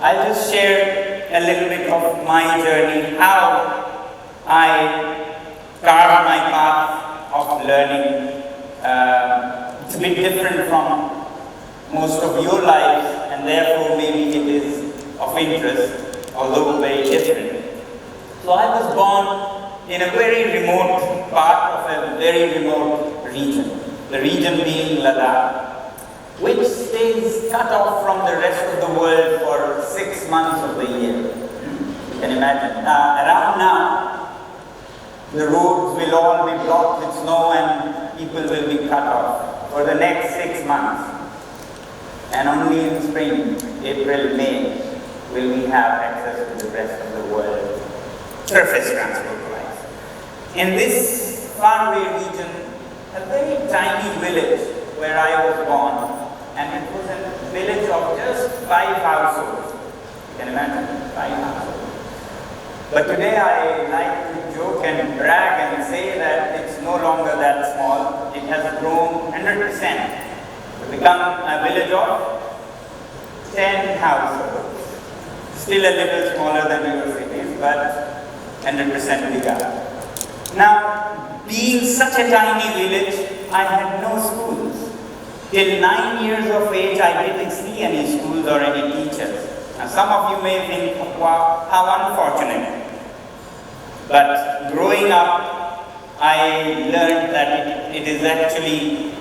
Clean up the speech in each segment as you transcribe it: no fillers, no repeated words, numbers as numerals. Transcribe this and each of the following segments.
I'll just share a little bit of my journey, how I carved my path of learning. It's a bit different from most of your lives, and therefore maybe it is of interest, although very different. So I was born in a very remote part of a very remote region, the region being Ladakh, which stays cut off from the rest of the world for 6 months of the year. You can imagine. Around now, the roads will all be blocked with snow and people will be cut off for the next 6 months. And only in spring, April, May, will we have access to the rest of the world, surface transport-wise. In this faraway region, a very tiny village where I was born, and it was a village of just 5 households. You can imagine, 5 households. But today I like to joke and brag and say that it's no longer that small. It has grown 100% to become a village of 10 households. Still a little smaller than your cities, but 100% bigger. Now, being such a tiny village, I had no schools. Till 9 years of age, I didn't see any schools or any teachers. Now, some of you may think, wow, how unfortunate. But growing up, I learned that it is actually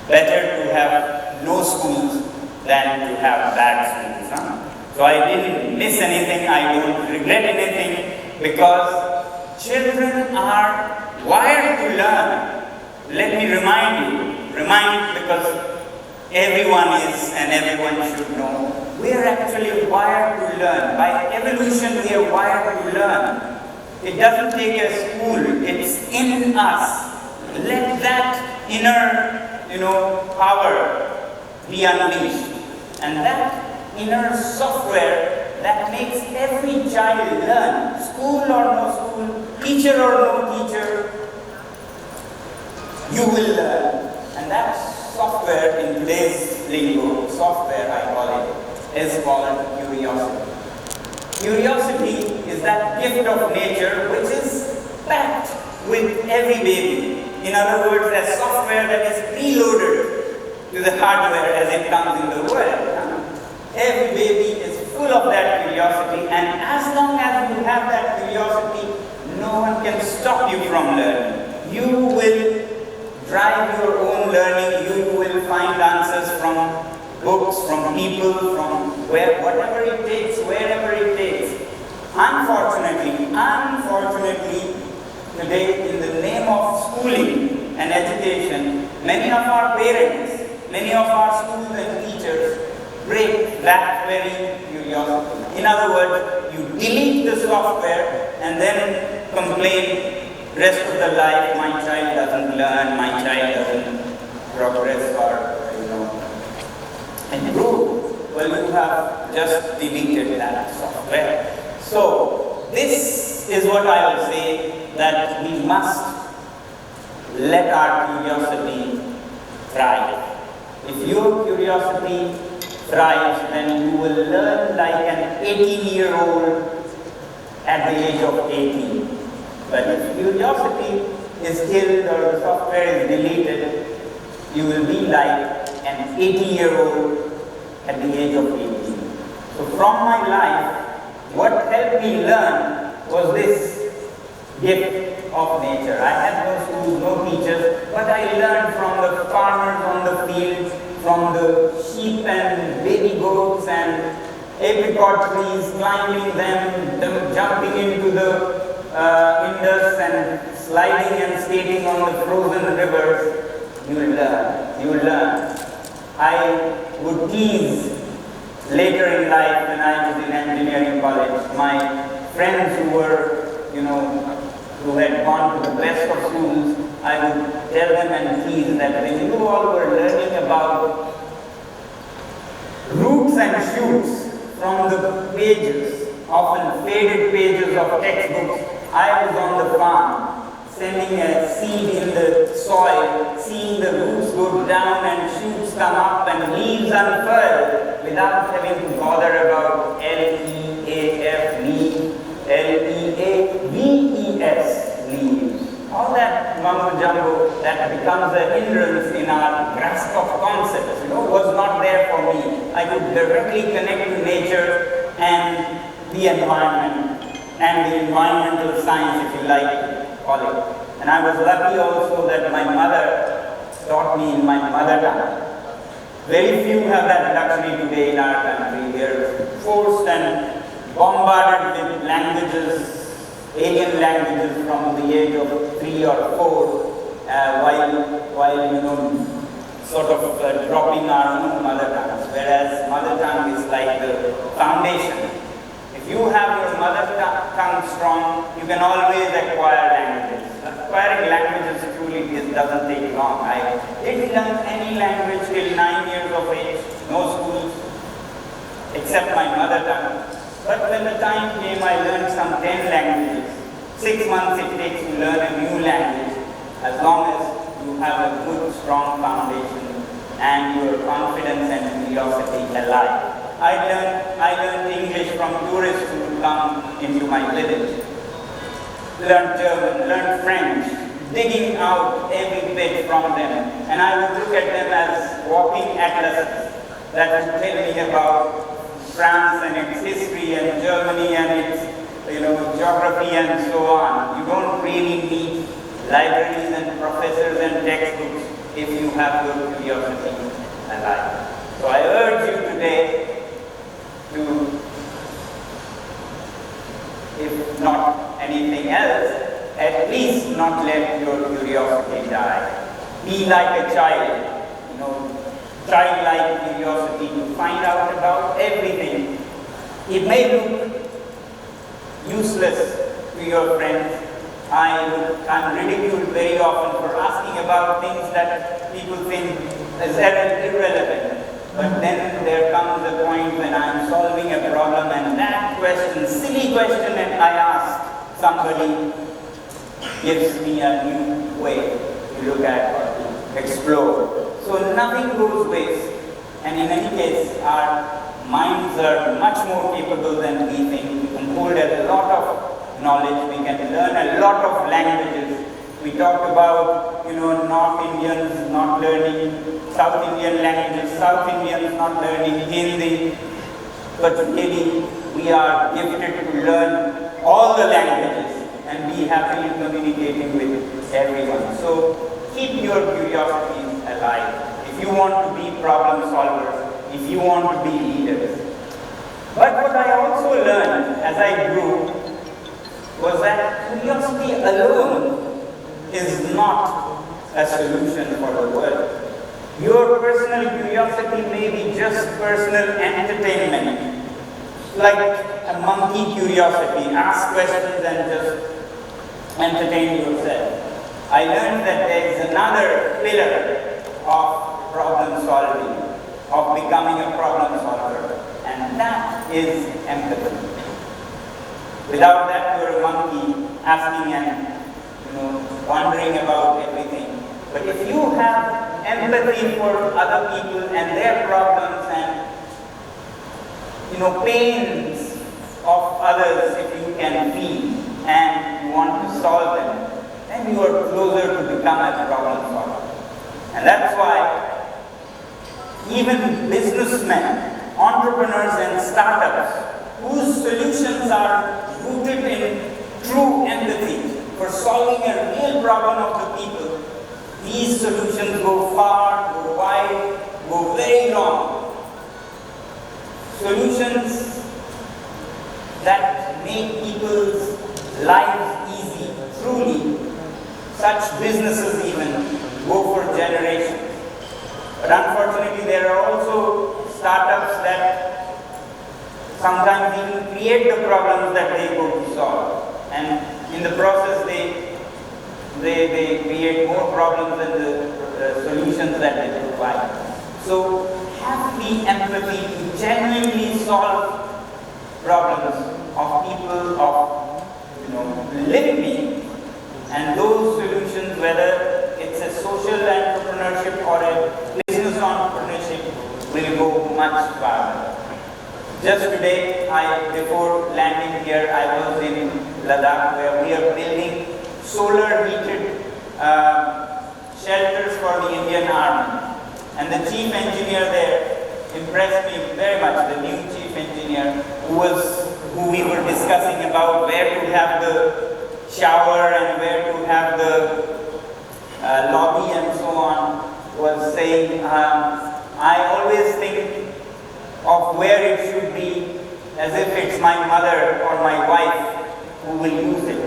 better to have no schools than to have bad schools. So I didn't miss anything, I don't regret anything, because children are wired to learn. Let me remind because everyone is and everyone should know. We are actually wired to learn. By evolution, we are wired to learn. It doesn't take a school, it's in us. Let that inner, power be unleashed. And that inner software that makes every child learn, school or no school, teacher or no teacher, you will learn. And that software, in today's lingo, software I call it, is called curiosity. Curiosity is that gift of nature which is packed with every baby. In other words, a software that is preloaded to the hardware as it comes in the world. Every baby is full of that curiosity, and as long as you have that curiosity, no one can stop you from learning. You will drive your own learning, you will find answers from books, from people, from whatever it takes, wherever it takes. Unfortunately, today, in the name of schooling and education, many of our parents, many of our schools and teachers break that very curiosity. In other words, you delete the software and then complain rest of the life, my child doesn't learn, my child doesn't progress or improve. Well, you have just deleted that software. So, this is what I will say, that we must let our curiosity thrive. If your curiosity thrives, then you will learn like an 18-year-old at the age of 18. But if curiosity is killed or the software is deleted, you will be like an 80-year-old at the age of 18. So from my life, what helped me learn was this gift of nature. I had no schools, no teachers, but I learned from the farmers on the fields, from the sheep and baby goats and apricot trees, climbing them jumping into the Indus and sliding and skating on the frozen rivers. You will learn. I would tease later in life when I was in engineering college, my friends who were, who had gone to the best of schools, I would tell them and tease that when you all were learning about roots and shoots from the pages, often faded pages of textbooks, I was on the farm, sending a seed in the soil, seeing the roots go down and shoots come up and leaves unfurl without having to bother bother about LEAF, leaves. All that mumbo jumbo that becomes a hindrance in our grasp of concepts, was not there for me. I could directly connect to nature and the environment and the environmental science, if you like to call it. And I was lucky also that my mother taught me in my mother tongue. Very few have that luxury today in our country. We are forced and bombarded with languages, alien languages from the age of 3 or 4, while sort of dropping our own mother tongues. Whereas mother tongue is like the foundation. If you have your mother tongue strong, you can always acquire languages. Acquiring languages truly doesn't take long. I didn't learn any language till 9 years of age, no schools, except my mother tongue. But when the time came, I learned some 10 languages. 6 months it takes to learn a new language, as long as you have a good, strong foundation and your confidence and curiosity alive. I learned English from tourists who would come into my village. Learned German, learned French, digging out every bit from them. And I would look at them as walking atlases that would tell me about France and its history and Germany and its geography and so on. You don't really need libraries and professors and textbooks if you have your curiosity alive. So I urge you today to, if not anything else, at least not let your curiosity die. Be like a child, childlike curiosity to find out about everything. It may look useless to your friends. I'm ridiculed very often for asking about things that people think is irrelevant. But then there comes a point when I'm solving a problem and that question, silly question that I asked somebody, gives me a new way to look at or to explore. So nothing goes waste. And in any case, our minds are much more capable than we think. We can hold a lot of knowledge. We can learn a lot of languages. We talked about, North Indians not learning South Indian languages, South Indians not learning Hindi. But really, we are gifted to learn all the languages and be happily communicating with everyone. So keep your curiosities alive. If you want to be problem solvers, if you want to be leaders. But what I also learned as I grew was that curiosity alone is not a solution for the world. Your personal curiosity may be just personal entertainment, like a monkey curiosity. Ask questions and just entertain yourself. I learned that there is another pillar of problem solving, of becoming a problem solver, and that is empathy. Without that, you're a monkey asking and wondering about everything. But if you have empathy for other people and their problems and pains of others, if you can feel and you want to solve them, then you are closer to become a problem solver. And that's why even businessmen, entrepreneurs and startups whose solutions are rooted in true empathy for solving a real problem of the people, these solutions go far, go wide, go very long. Solutions that make people's lives easy, truly. Such businesses even go for generations. But unfortunately, there are also startups that sometimes even create the problems that they go to solve. And in the process, they create more problems than the solutions that they provide. So have the empathy to genuinely solve problems of people, of living beings. And those solutions, whether it's a social entrepreneurship or a business entrepreneurship, will go much farther. Just today, before landing here, I was in Ladakh where we are building solar heated shelters for the Indian Army. And the chief engineer there impressed me very much, the new chief engineer who we were discussing about where to have the shower and where to have the lobby and so on, was saying, I always think of where it should be as if it's my mother or my wife who will use it.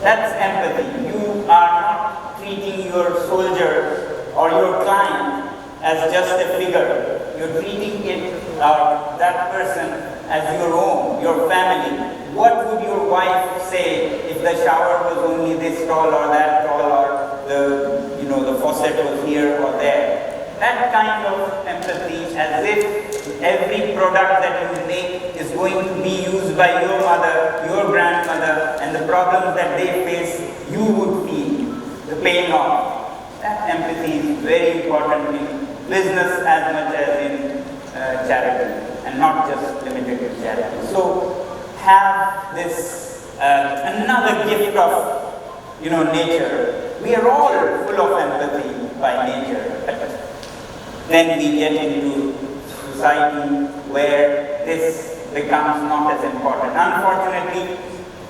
That's empathy. You are not treating your soldier or your client as just a figure. You're treating it or that person as your own, your family. What would your wife say if the shower was only this tall or that tall, or the faucet was here or there? That kind of empathy, as if every product that you make is going to be used by your mother, your grandmother, and the problems that they face, you would feel the pain of. That empathy is very important in business as much as in charity, and not just limited to charity. So have this another gift of nature. We are all full of empathy by nature, but then we get into society where this becomes not as important. Unfortunately,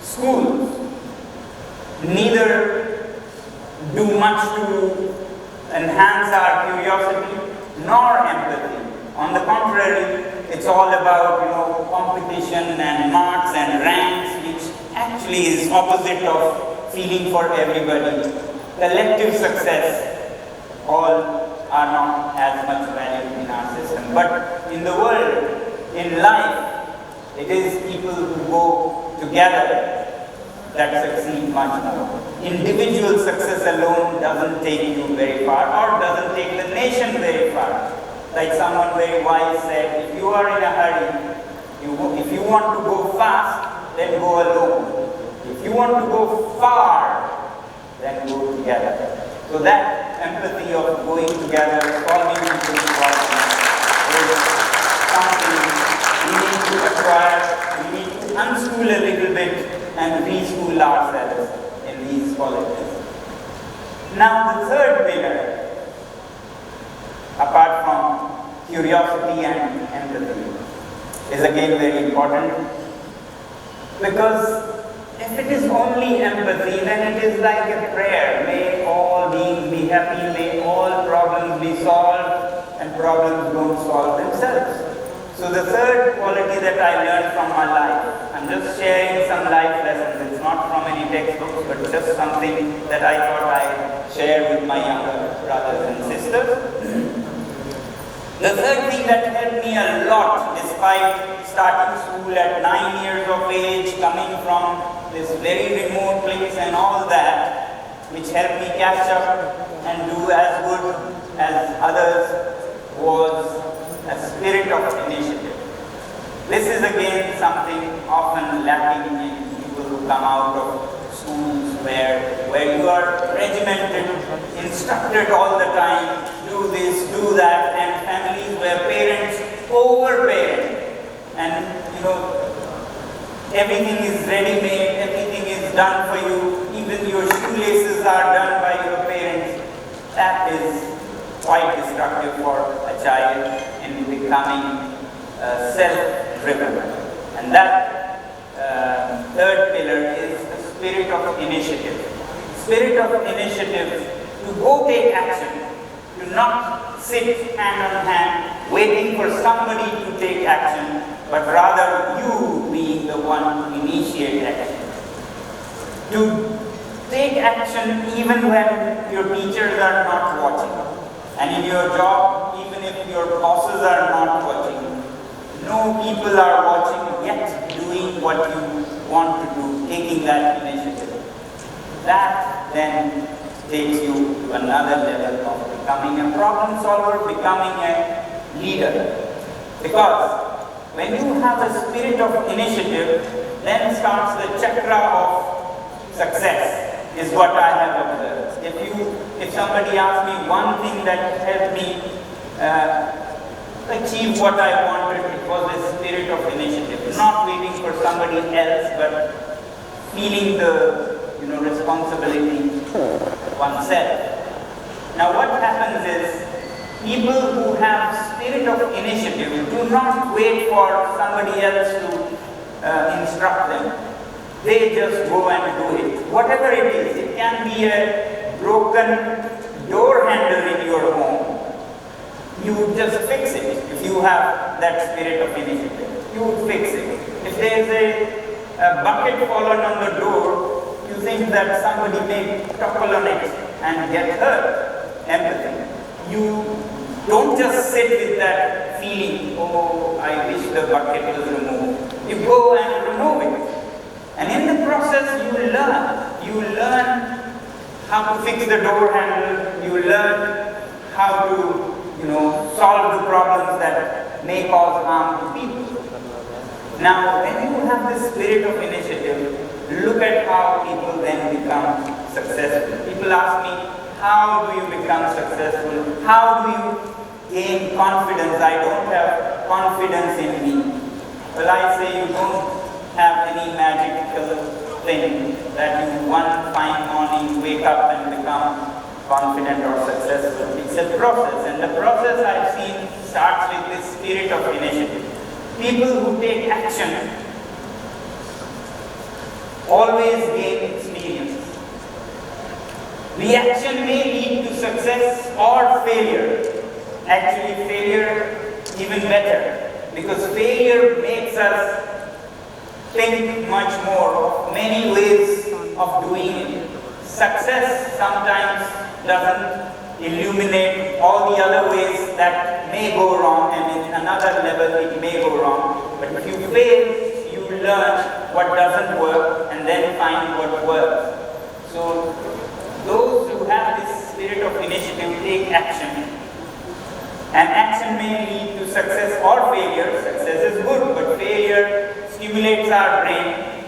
schools neither do much to enhance our curiosity nor empathy. On the contrary, it's all about competition and marks and ranks, which actually is opposite of feeling for everybody. Collective success, all are not as much valued in our system. But in the world, in life, it is people who go together that succeed much more. Individual success alone doesn't take you very far, or doesn't take the nation very far. Like someone very wise said, if you are in a hurry, if you want to go fast, then go alone. If you want to go far, then go together. So that empathy of going together, solving people's problems, is something we need to acquire. We need to unschool a little bit and reschool ourselves in these qualities. Now the third pillar, apart from curiosity and empathy, is again very important, because if it is only empathy, then it is like a prayer. May all beings be happy, may all problems be solved, and problems don't solve themselves. So the third quality that I learned from my life, I'm just sharing some life lessons. It's not from any textbooks, but just something that I thought I'd share with my younger brothers and sisters. The third thing that helped me a lot, despite starting school at 9 years of age, coming from this very remote place and all that, which helped me catch up and do as good as others, was a spirit of initiative. This is again something often lacking in people who come out of schools where you are regimented, instructed all the time, do this, do that, and families where parents overparent, and everything is ready-made, everything is done for you, even your shoelaces are done by your parents. That is quite destructive for a child in becoming self-driven. And that third pillar is the spirit of initiative. Spirit of initiative to go take action, to not sit hand on hand waiting for somebody to take action, but rather you being the one to initiate action. To take action even when your teachers are not watching. And in your job, even if your bosses are not watching, no people are watching, yet doing what you want to do, taking that initiative. That then takes you to another level of becoming a problem solver, becoming a leader. Because when you have a spirit of initiative, then starts the chakra of success, is what I have observed. If somebody asks me one thing that helped me achieve what I wanted, was the spirit of initiative. Not waiting for somebody else, but feeling the responsibility oneself. Now what happens is, people who have spirit of initiative do not wait for somebody else to instruct them. They just go and do it. Whatever it is, it can be a broken door handle in your home. You just fix it. If you have that spirit of initiative, you would fix it. If there is a bucket fallen on the door, you think that somebody may topple on it and get hurt. Empathy. You don't just sit with that feeling, oh, I wish the bucket was removed. You go and remove it. And in the process, you learn. You learn how to fix the door handle. You learn how to solve the problems that may cause harm to people. Now, when you have this spirit of initiative, look at how people then become successful. People ask me, how do you become successful? How do you gain confidence? I don't have confidence in me. Well, I say you don't have any magical thing that you one fine morning wake up and become confident or successful. It's a process, and the process I've seen starts with this spirit of initiative. People who take action always gain experience. The action may lead to success or failure. Actually, failure even better, because failure makes us think much more of many ways of doing it. Success sometimes doesn't illuminate all the other ways that may go wrong, and in another level it may go wrong. But if you fail, you learn what doesn't work and then find what works. So those who have this spirit of initiative take action. And action may lead to success or failure. Success is good, but failure stimulates our brain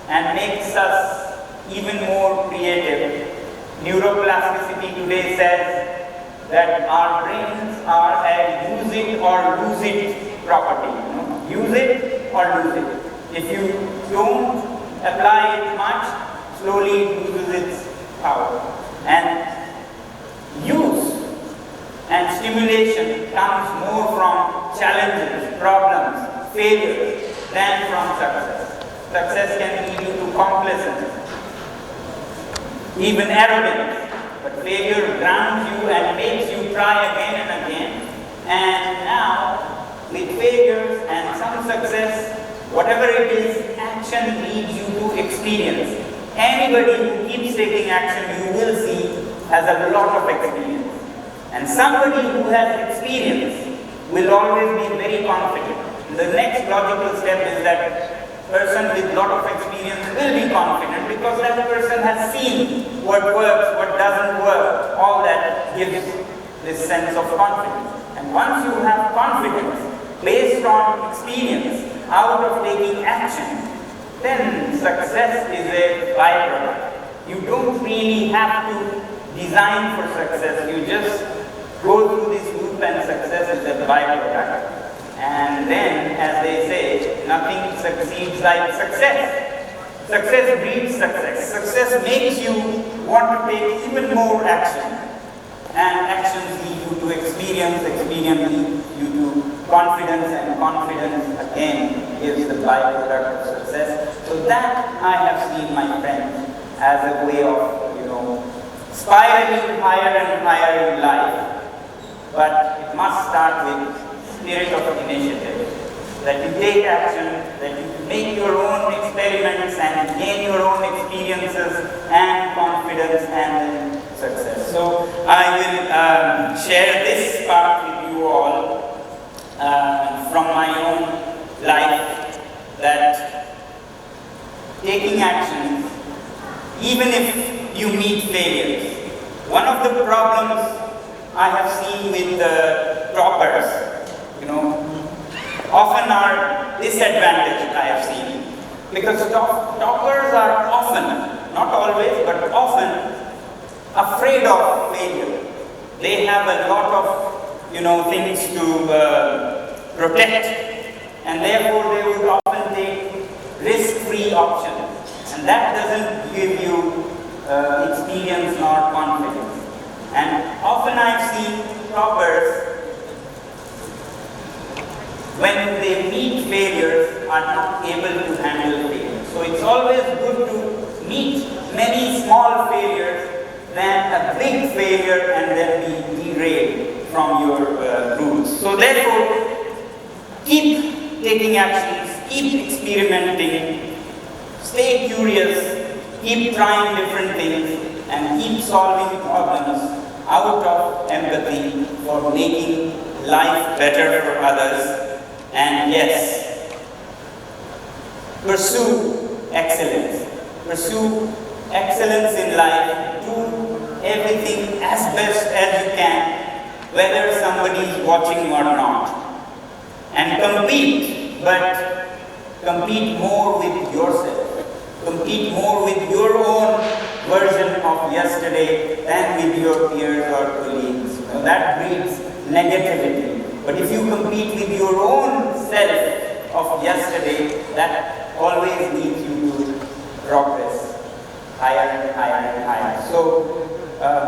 and makes us even more creative. Neuroplasticity today says that our brains are a use it or lose it property. Use it or lose it. If you don't apply it much, slowly it loses its power. And use and stimulation comes more from challenges, problems, failures than from success. Success can lead you to complacence, even arrogance. But failure grounds you and makes you try again and again. And now, with failures and some success, whatever it is, action leads you to experience. Anybody who keeps taking action, you will see, has a lot of experience. And somebody who has experience will always be very confident. The next logical step is that person with lot of experience will be confident, because that person has seen what works, what doesn't work. All that gives this sense of confidence. And once you have confidence based on experience out of taking action, then success is a byproduct. You don't really have to design for success. You just go through this loop and success is a byproduct. And then, as they say, nothing succeeds like success. Success breeds success. Success makes you want to take even more action. And actions lead you to experience, experience leads you to confidence, and confidence again gives the byproduct of success. So that I have seen, my friends, as a way of, spiraling higher and higher in life. But it must start with spirit of initiative. That you take action, that you make your own experiments and gain your own experiences and confidence and success. So I will share this part with you all from my own life, that taking action, even if you meet failures. One of the problems I have seen with the toppers, often are disadvantaged, I have seen. Because toppers are often, not always, but often afraid of failure. They have a lot of, things to protect and therefore they would often take risk-free options, and that doesn't give you experience nor confidence. And often I've seen toppers, when they meet failures, are not able to handle failure. So it's always good to meet many small failures than a big failure and then be derailed from your rules. So therefore, keep taking actions, keep experimenting, stay curious, keep trying different things, and keep solving problems out of empathy for making life better for others. And yes, pursue excellence. Pursue excellence in life. Do everything as best as you can, whether somebody is watching or not. And compete, but compete more with yourself. Compete more with your own version of yesterday than with your peers or colleagues. Now, that breeds negativity. But if you compete with your own self of yesterday, that always leads you to progress higher and higher and higher. So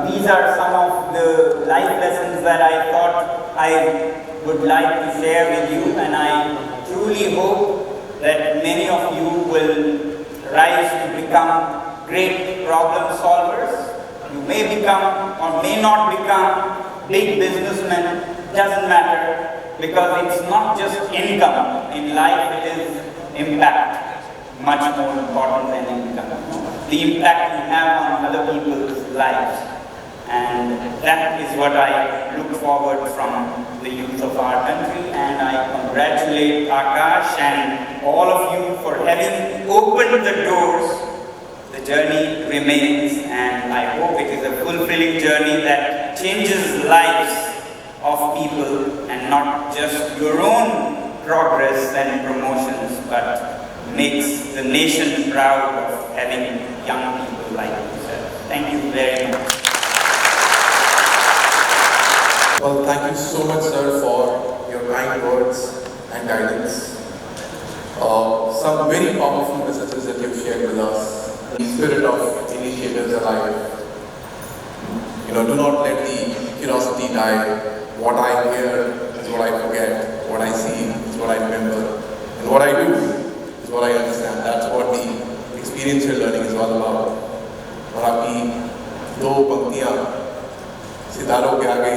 these are some of the life lessons that I thought I would like to share with you, and I truly hope that many of you will rise to become great problem solvers. You may become or may not become big businessmen. Doesn't matter, because it's not just income. In life it is impact, much more important than income. The impact you have on other people's lives. And that is what I look forward from the youth of our country, and I congratulate Aakash and all of you for having opened the doors. The journey remains, and I hope it is a fulfilling journey that changes lives of people, and not just your own progress and promotions, but makes the nation proud of having young people like yourself. Thank you very much. Well, thank you so much, sir, for your kind words and guidance. Some very powerful messages that you've shared with us. The spirit of initiatives alive. Do not let the curiosity die. What I hear is what I forget. What I see is what I remember. And what I do is what I understand. That's what the experiential learning is all about. और आपकी दो पंक्तियाँ सितारों के आगे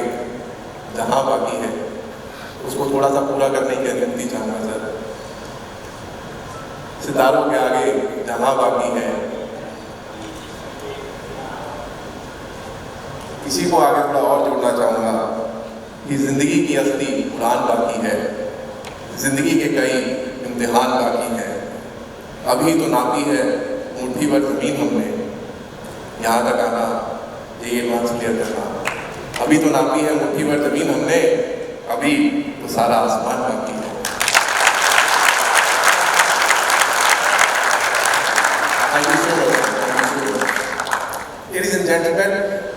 जहाँ बाकी है, उसको थोड़ा सा पूरा करने की अनुमति चाहूँगा सर। सितारों के आगे जहाँ बाकी है, इसी को आगे थोड़ा और जोड़ना चाहूँगा कि जिंदगी की असली उड़ान बाकी है, जिंदगी के कई इम्तिहान बाकी है। अभी तो नापी है मुट्ठी भर ज़मीन हमने, यहाँ तक आना JEE एडवांस क्लियर करना। अभी तो नापी है मुट्ठी भर ज़मीन हमने, अभी तो सारा आसमान बाकी है। Thank you so much. Ladies and gentlemen,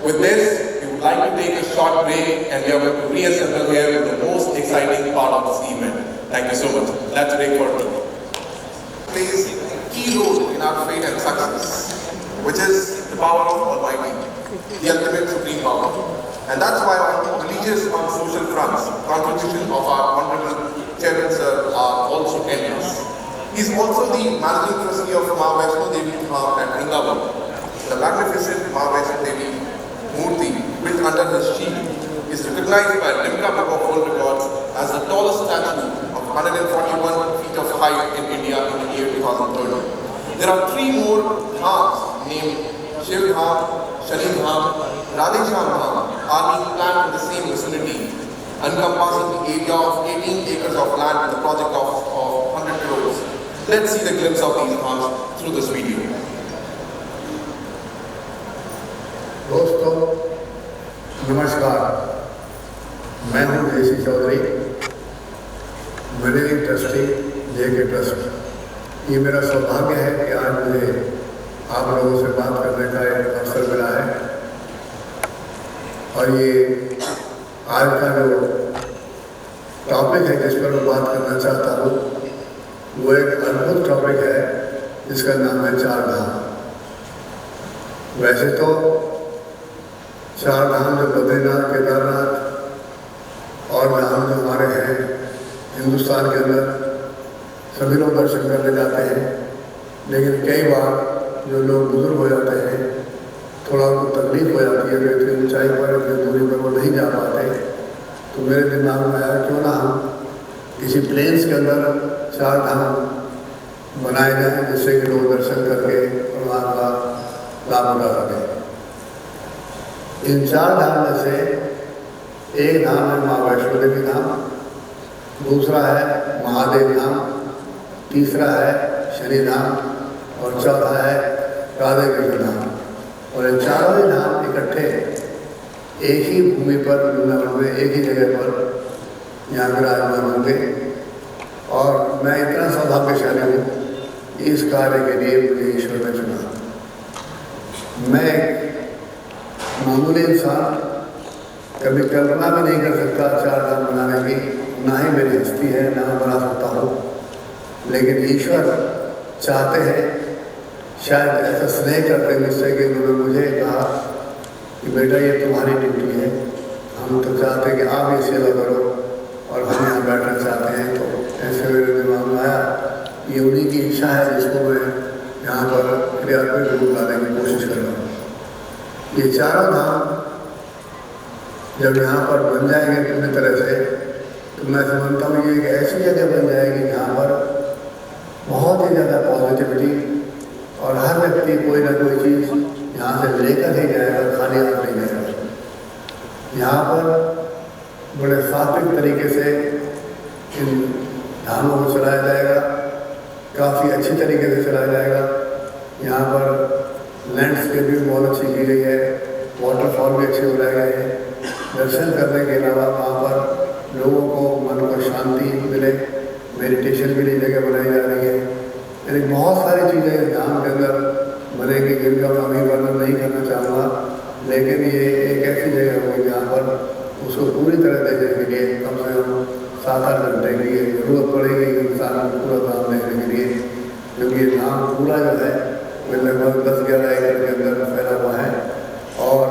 with this, we would like to take a short break, and we are going to reassemble here with the most exciting part of this event. Thank you so much. Let's break for tea. Plays a key role in our fate and success, which is the power of Almighty, the ultimate supreme power. And that's why on religious and social fronts, contributions of our honorable chairman sir are also endless. He is also the managing trustee of 𝗂𝗽𝗶𝗍𝗵 at Vrindavan, the magnificent 𝗂𝗪𝗶 Murti, which under his chief is recognized by 𝗙𝗵𝗲 Book of World Records as the tallest statue of 141 feet of height in India in the year 2030. There are three more dhams named 𝗙𝗵𝗲, 𝗭𝗟𝗔 𝗂𝗏, are being planned in the same vicinity, encompassing the area of 18 acres of land with a project of 100 crores. Let's see the glimpse of these dhams through this video. दोस्तों नमस्कार, मैं हूं 𝗙𝗪𝗓 Chaudhary, managing trustee JK trust. ये मेरा सौभाग्य है कि आज मुझे आप लोगों से बात करने का एक अवसर मिला है, और ये आज का जो टॉपिक है जिस पर मैं बात करना चाहता हूँ वो एक अद्भुत टॉपिक है जिसका नाम है चार धाम। वैसे तो चार धाम जो बद्रीनाथ, केदारनाथ और धाम जो हमारे हैं हिंदुस्तान के अंदर, सभी लोग दर्शन करने जाते हैं, लेकिन कई बार जो लोग बुजुर्ग हो जाते हैं, थोड़ा उनको तकलीफ हो जाती है, तो इतनी ऊंचाई पर, इतनी दूरी पर वो नहीं जा पाते। तो मेरे दिमाग में आया क्यों ना हम किसी प्लेन्स के अंदर चार धाम बनाए जाएं, जिससे कि लोग दर्शन करके और वहाँ का लाभ उठा सकें। इन चार धाम में से एक धाम है माँ वैष्णो देवी धाम, दूसरा है महादेव धाम, तीसरा है शनि धाम और चौथा है राधे कृष्ण धाम। और इन चारों ही धाम इकट्ठे एक ही भूमि पर, वृंदावन में एक ही जगह पर यहाँ विराजमान होंगे। और मैं इतना सौभाग्यशाली हूँ इस कार्य के लिए मुझे ईश्वर ने चुना। मैं मामूली इंसान कभी कल्पना भी नहीं कर सकता चार धाम बनाने की, ना ही मेरी हस्ती है, ना मैं बना सकता हूँ। लेकिन ईश्वर चाहते हैं, शायद ऐसा स्नेह करते हैं मुझसे कि उन्होंने मुझे कहा कि बेटा ये तुम्हारी ड्यूटी है, हम तो चाहते हैं कि आप ये सेवा करो और हम यहाँ बैठना चाहते हैं। तो ऐसे मेरे दिमाग में आया, ये उन्हीं की इच्छा है जिसको मैं यहाँ पर क्रियात्मक रूप लाने की कोशिश कर रहा हूँ। ये चारों धाम जब यहाँ पर बन जाएंगे पूरी तरह से, तो मैं समझता हूँ ये एक ऐसी जगह बन जाएगी जहाँ पर बहुत ही ज़्यादा पॉजिटिविटी और हर व्यक्ति कोई ना कोई चीज़ यहाँ से लेकर ही जाएगा, खाली हाथ नहीं जाएगा। यहाँ पर बड़े सात्विक तरीके से इन धामों को चलाया जाएगा, काफ़ी अच्छी तरीके से चलाया जाएगा। यहाँ पर लैंडस्केप भी बहुत अच्छी की गई है, वाटरफॉल भी अच्छे बनाए गए हैं। दर्शन करने के अलावा वहाँ पर लोगों को मन को शांति मिले, मेडिटेशन के लिए जगह बनाई जा रही है। यानी बहुत सारी चीज़ें इस धाम के अंदर बनेंगी जिनका मैं अभी वर्णन नहीं करना चाहूँगा, लेकिन ये एक ऐसी जगह होगी जहाँ पर उसको पूरी तरह देखने के लिए कम से कम 7-8 घंटे की जरूरत पड़ेगी इंसान को पूरा धाम देखने के लिए, क्योंकि ये धाम पूरा जो है वो लगभग 10-11 एकड़ के अंदर फैला हुआ है। और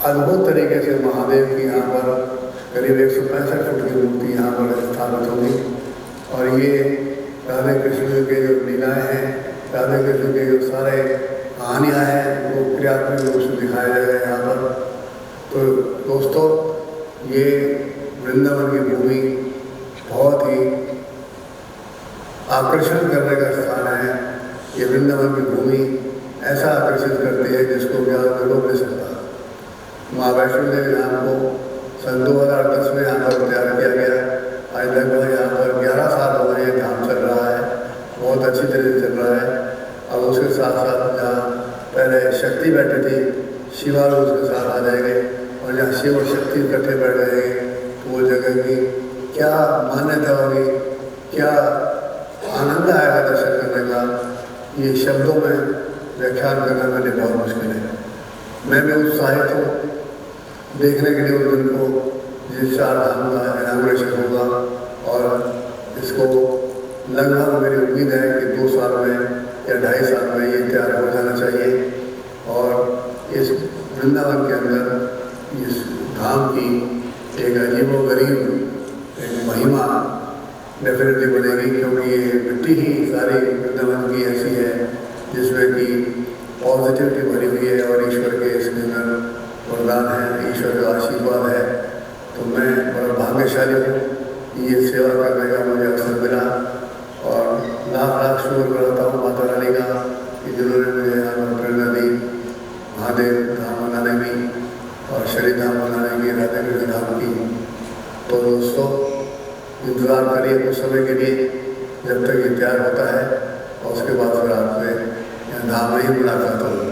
अद्भुत तरीके से महादेव की यहाँ पर करीब 165 फुट की मूर्ति यहाँ पर स्थापित होगी। और ये राधे कृष्ण के जो लीलाएँ हैं, राधे कृष्ण के जो सारे कहानियाँ हैं, वो क्रियात्मक रूप से दिखाया जाएगा यहाँ पर। तो दोस्तों, ये वृंदावन की भूमि बहुत ही आकर्षण करने का स्थान है। ये वृंदावन की भूमि ऐसा आकर्षित करती है जिसको क्या रोक नहीं सकता। माँ वैष्णो देवी धाम को सन 2010 में यहाँ पर तैयार किया गया। आज लगभग यहाँ पर 11 साल हो गए धाम चल रहा है, बहुत अच्छी तरह से चल रहा है। अब उसके साथ साथ जहाँ पहले शक्ति बैठी थी, शिवा भी उसके साथ आ जाएंगे, और जहाँ शिव और शक्ति इकट्ठे बैठ जाएंगे तो वो जगह की क्या मान्यता होगी, क्या आनंद आएगा दर्शन करने का, ये शब्दों में व्याख्यान करना मेरे लिए बहुत मुश्किल है। मैं भी उत्साहित हूँ देखने के लिए उस दिन को जिस चार धाम का इनाग्रेशन होगा। और इसको लगभग मेरी उम्मीद है कि 2 साल में या 2.5 साल में ये तैयार हो जाना चाहिए। और इस वृंदावन के अंदर इस धाम की एक अजीबोगरीब एक महिमा डेफिनेटली बनेगी, क्योंकि ये मिट्टी ही सारी वृंदावन की ऐसी है जिसमें कि पॉजिटिविटी भरी हुई है और ईश्वर के इसके अंदर वरदान है, ईश्वर का आशीर्वाद है। तो मैं बड़ा भाग्यशाली हूँ ये सेवा करने का मुझे अवसर मिला, और लाख शुक्र करता हूँ माता रानी का कि जिन्होंने मुझे यहाँ पर प्रेरणा दी महादेव धाम बनाने की और शनि धाम बनाने की, राधे कृष्ण धाम की। तो दोस्तों, इंतज़ार करिए कुछ समय के लिए जब तक ये तैयार होता है, और उसके बाद फिर आपसे यहाँ धाम में ही मुलाकात होगी।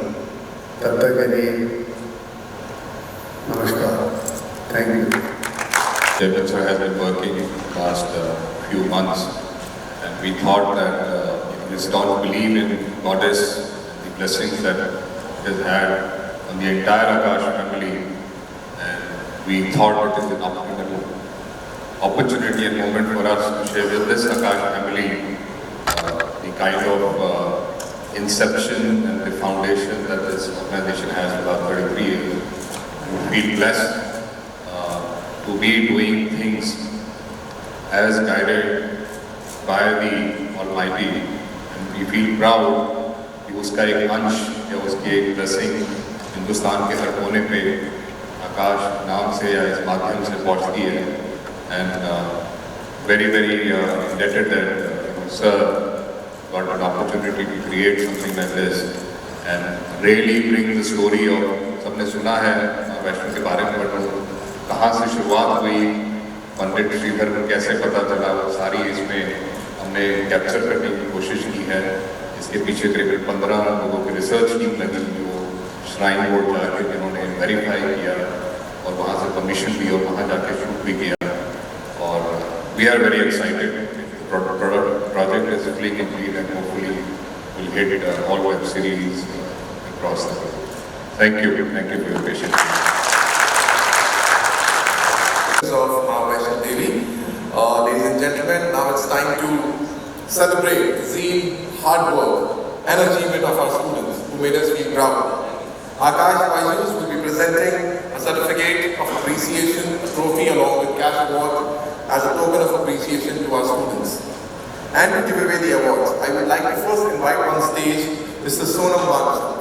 तब तक के लिए नमस्कार, thank you. JEE has been working last few months, and we thought that it is not believe in Goddess, the blessings that it has had on the entire Aakash family, and we thought it is an optimal opportunity and moment for us to share with this Aakash family the kind of inception and the foundation that this organization has for about 33 years. We feel blessed to be doing things as guided by the Almighty, and we feel proud कि उसका एक अंश या उसकी एक blessing Hindustan के हर कोने पे आकाश नाम से या इस माध्यम से पहुंचती है. And very indebted that sir got an opportunity to create something like this and really bring the story of, सबने सुना है वैष्णो के बारे में, बट कहाँ से शुरुआत हुई, पंडित श्रीधर को कैसे पता चला, वो सारी इसमें हमने कैप्चर करने की कोशिश की है. इसके पीछे करीबन 15 लोगों की रिसर्च टीम लगी, जो श्राइन बोर्ड जाके जिन्होंने वेरीफाई किया और वहाँ से परमिशन ली और वहाँ जाके शूट भी किया. और we are very excited. Project is fully complete and hopefully will hit all web series across the world. Thank you for your patience. Of 𝗂𝗃𝗃, ladies and gentlemen, now it's time to celebrate the zeal, hard work and achievement of our students who made us feel proud. Aakash BYJU'S will be presenting a certificate of appreciation, a trophy along with cash award as a token of appreciation to our students. And to give away the awards, I would like to first invite on stage Mr. 𝗂𝗃𝗃𝗹𝗵𝗶.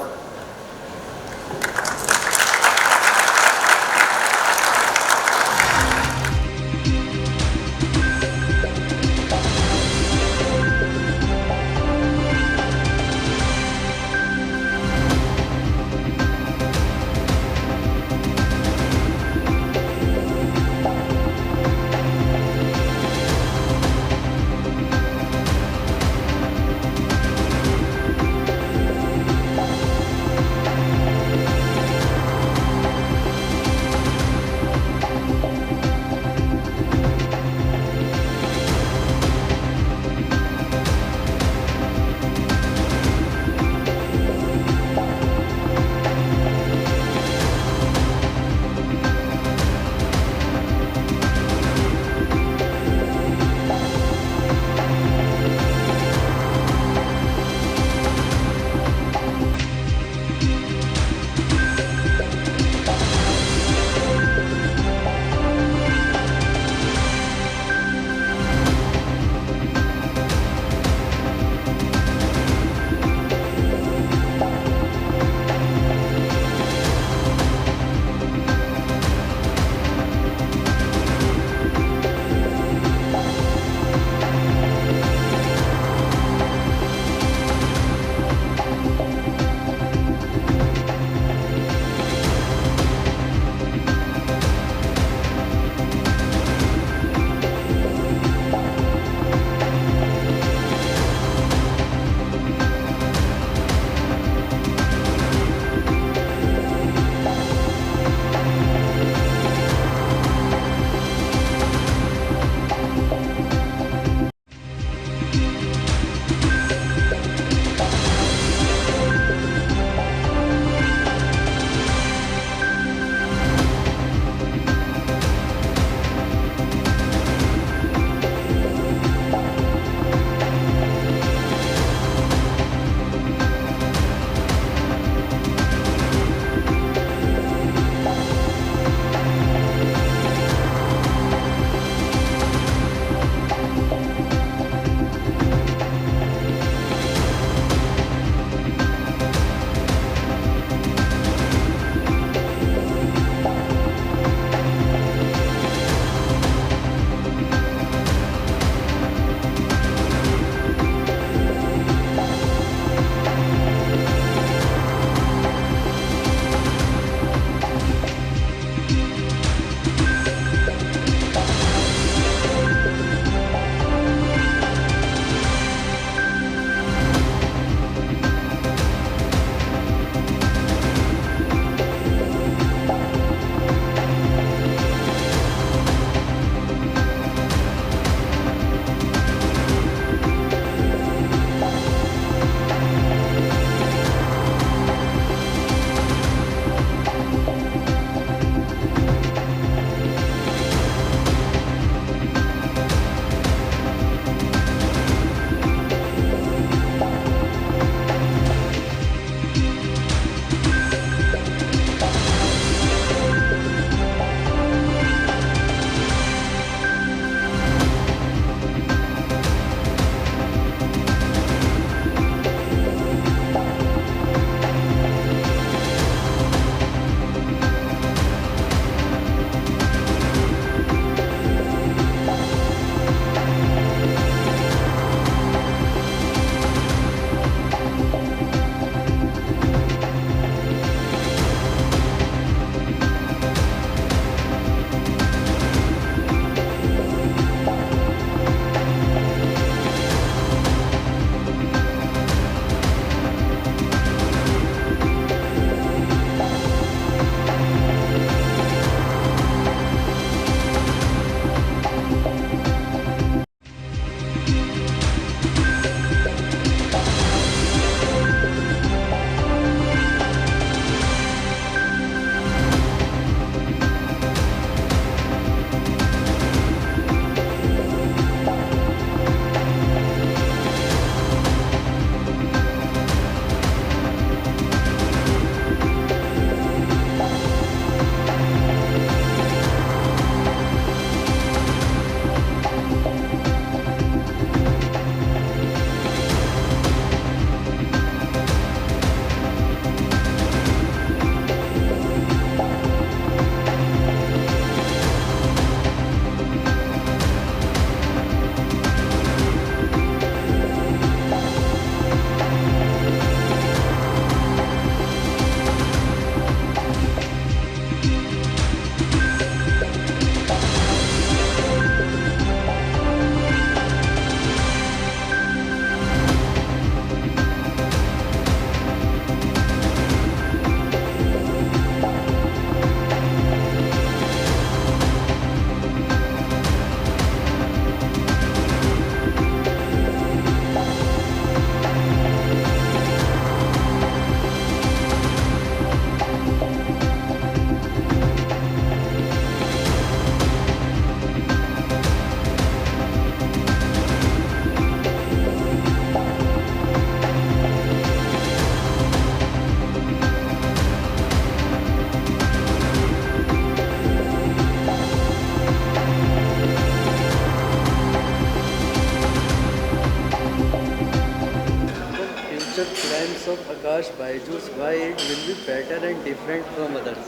course of Aakash BYJU'S, why it will be better and different from others?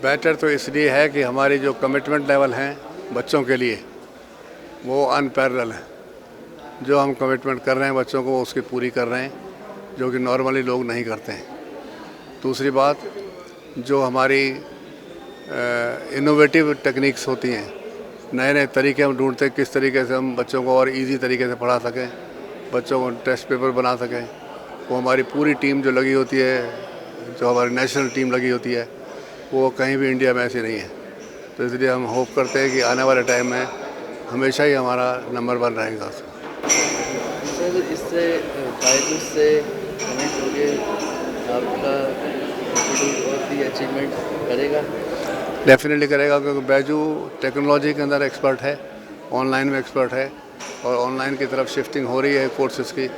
Better तो इसलिए है कि हमारी जो commitment level हैं बच्चों के लिए वो अनपैरेलल है। जो हम कमिटमेंट कर रहे हैं बच्चों को उसकी पूरी कर रहे हैं, जो कि नॉर्मली लोग नहीं करते हैं। दूसरी बात, जो हमारी इनोवेटिव टेक्निक्स होती हैं, नए नए तरीके हम ढूंढते हैं किस तरीके से हम बच्चों को और इजी तरीके से पढ़ा सकें, बच्चों को टेस्ट पेपर बना सकें। वो हमारी पूरी टीम जो लगी होती है, जो हमारी नेशनल टीम लगी होती है, वो कहीं भी इंडिया में ऐसी नहीं है। तो इसलिए हम होप करते हैं कि आने वाले टाइम में हमेशा ही हमारा नंबर 1 रहेगा। सर, इससे BYJU'S से कमेंट हो गए आपका एटीट्यूड और भी अचीवमेंट करेगा? डेफिनेटली करेगा, क्योंकि बैजू टेक्नोलॉजी के अंदर एक्सपर्ट है, ऑनलाइन में एक्सपर्ट है और ऑनलाइन की तरफ शिफ्टिंग हो रही है कोर्सेज़ की।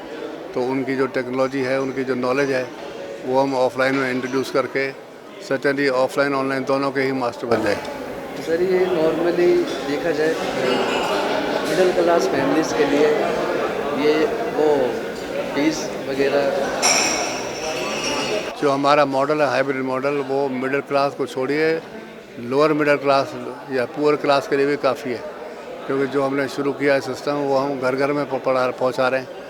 तो उनकी जो टेक्नोलॉजी है, उनकी जो नॉलेज है, वो हम ऑफलाइन में इंट्रोड्यूस करके सर्टेनली ऑफलाइन ऑनलाइन दोनों के ही मास्टर बन जाए। सर, ये नॉर्मली देखा जाए मिडिल क्लास फैमिलीज़ के लिए ये वो फीस वगैरह जो हमारा मॉडल है हाइब्रिड मॉडल, वो मिडिल क्लास को छोड़िए लोअर मिडिल क्लास या पुअर क्लास के लिए भी काफ़ी है। क्योंकि जो हमने शुरू किया है सिस्टम, वो हम घर घर में पहुंचा रहे हैं।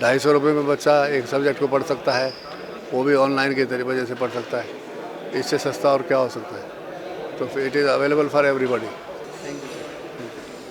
250 रुपये में बच्चा एक सब्जेक्ट को पढ़ सकता है, वो भी ऑनलाइन के वजह से पढ़ सकता है। इससे सस्ता और क्या हो सकता है। तो it is available for everybody.